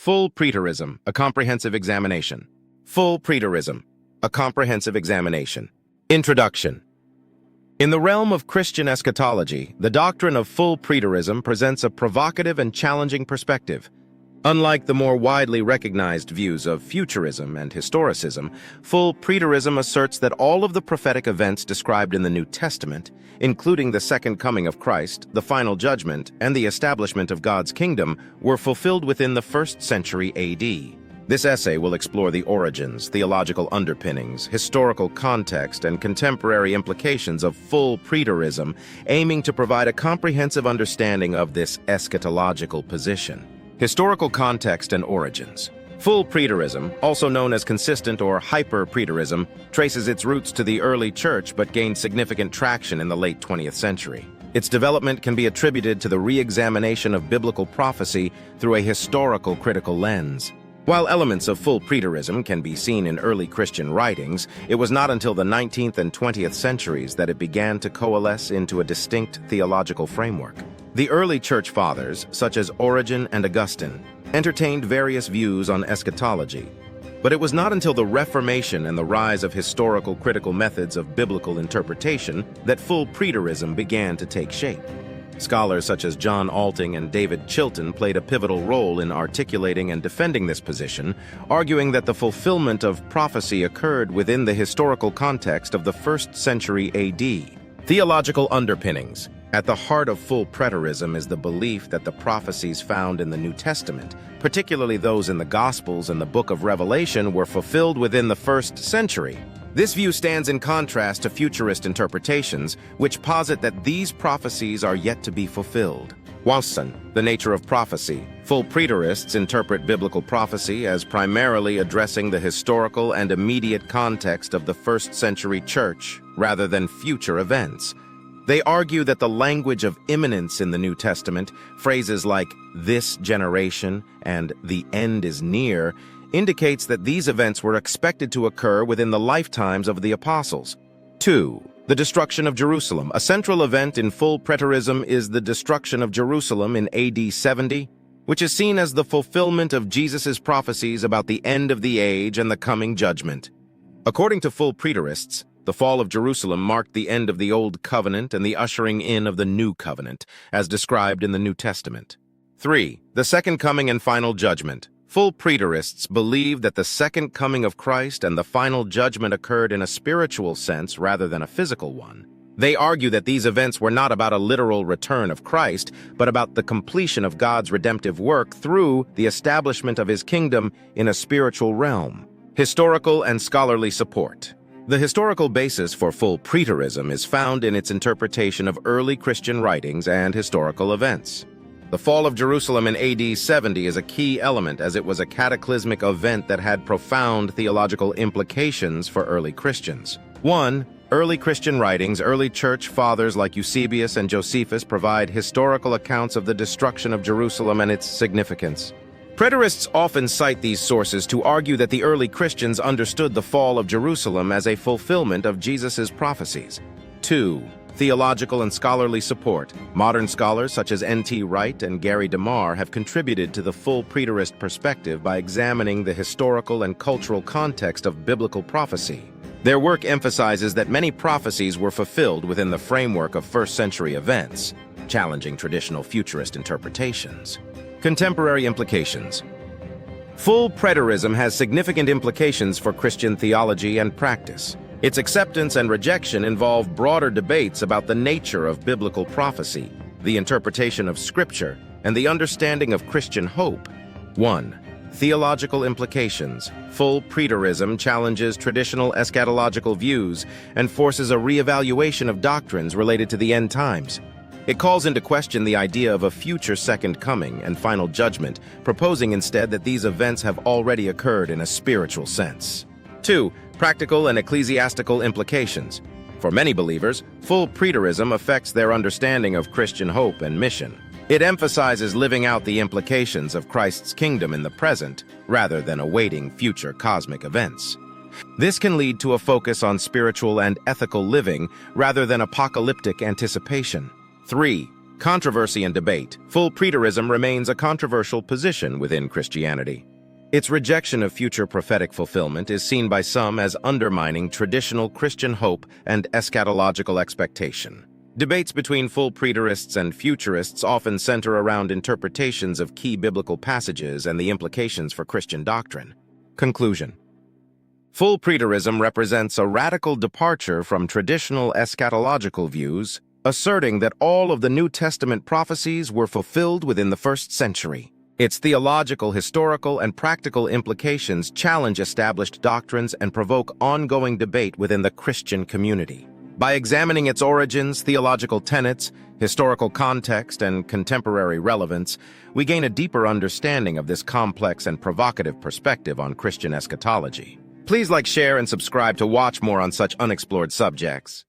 Full preterism, a comprehensive examination. Full preterism, a comprehensive examination. Introduction. In the realm of Christian eschatology, the doctrine of full preterism presents a provocative and challenging perspective. Unlike the more widely recognized views of futurism and historicism, full preterism asserts that all of the prophetic events described in the New Testament, including the second coming of Christ, the final judgment, and the establishment of God's kingdom, were fulfilled within the 1st century AD. This essay will explore the origins, theological underpinnings, historical context, and contemporary implications of full preterism, aiming to provide a comprehensive understanding of this eschatological position. Historical context and origins. Full preterism, also known as consistent or hyper-preterism, traces its roots to the early church but gained significant traction in the late 20th century. Its development can be attributed to the re-examination of biblical prophecy through a historical critical lens. While elements of full preterism can be seen in early Christian writings, it was not until the 19th and 20th centuries that it began to coalesce into a distinct theological framework. The early church fathers, such as Origen and Augustine, entertained various views on eschatology, but it was not until the Reformation and the rise of historical critical methods of biblical interpretation that full preterism began to take shape. Scholars such as John Alting and David Chilton played a pivotal role in articulating and defending this position, arguing that the fulfillment of prophecy occurred within the historical context of the 1st century AD. Theological underpinnings. At the heart of full preterism is the belief that the prophecies found in the New Testament, particularly those in the Gospels and the Book of Revelation, were fulfilled within the 1st century. This view stands in contrast to futurist interpretations, which posit that these prophecies are yet to be fulfilled. The nature of prophecy. Full preterists interpret biblical prophecy as primarily addressing the historical and immediate context of the 1st century church, rather than future events. They argue that the language of imminence in the New Testament, phrases like "this generation" and "the end is near," indicates that these events were expected to occur within the lifetimes of the apostles. 2. The destruction of Jerusalem. A central event in full preterism is the destruction of Jerusalem in AD 70, which is seen as the fulfillment of Jesus' prophecies about the end of the age and the coming judgment. According to full preterists, the fall of Jerusalem marked the end of the Old Covenant and the ushering in of the New Covenant, as described in the New Testament. 3. The second coming and final judgment. Full preterists believe that the second coming of Christ and the final judgment occurred in a spiritual sense rather than a physical one. They argue that these events were not about a literal return of Christ, but about the completion of God's redemptive work through the establishment of his kingdom in a spiritual realm. Historical and scholarly support. The historical basis for full preterism is found in its interpretation of early Christian writings and historical events. The fall of Jerusalem in AD 70 is a key element, as it was a cataclysmic event that had profound theological implications for early Christians. 1. Early Christian writings. Early church fathers like Eusebius and Josephus provide historical accounts of the destruction of Jerusalem and its significance. Preterists often cite these sources to argue that the early Christians understood the fall of Jerusalem as a fulfillment of Jesus' prophecies. 2. Theological and scholarly support. Modern scholars such as N.T. Wright and Gary DeMar have contributed to the full preterist perspective by examining the historical and cultural context of biblical prophecy. Their work emphasizes that many prophecies were fulfilled within the framework of 1st century events, challenging traditional futurist interpretations. Contemporary implications. Full preterism has significant implications for Christian theology and practice. Its acceptance and rejection involve broader debates about the nature of biblical prophecy, the interpretation of Scripture, and the understanding of Christian hope. 1. Theological implications. Full preterism challenges traditional eschatological views and forces a re-evaluation of doctrines related to the end times. It calls into question the idea of a future second coming and final judgment, proposing instead that these events have already occurred in a spiritual sense. 2. Practical and ecclesiastical implications. For many believers, full preterism affects their understanding of Christian hope and mission. It emphasizes living out the implications of Christ's kingdom in the present, rather than awaiting future cosmic events. This can lead to a focus on spiritual and ethical living, rather than apocalyptic anticipation. 3. Controversy and debate. Full preterism remains a controversial position within Christianity. Its rejection of future prophetic fulfillment is seen by some as undermining traditional Christian hope and eschatological expectation. Debates between full preterists and futurists often center around interpretations of key biblical passages and the implications for Christian doctrine. Conclusion. Full preterism represents a radical departure from traditional eschatological views, asserting that all of the New Testament prophecies were fulfilled within the first century. Its theological, historical, and practical implications challenge established doctrines and provoke ongoing debate within the Christian community. By examining its origins, theological tenets, historical context, and contemporary relevance, we gain a deeper understanding of this complex and provocative perspective on Christian eschatology. Please like, share, and subscribe to watch more on such unexplored subjects.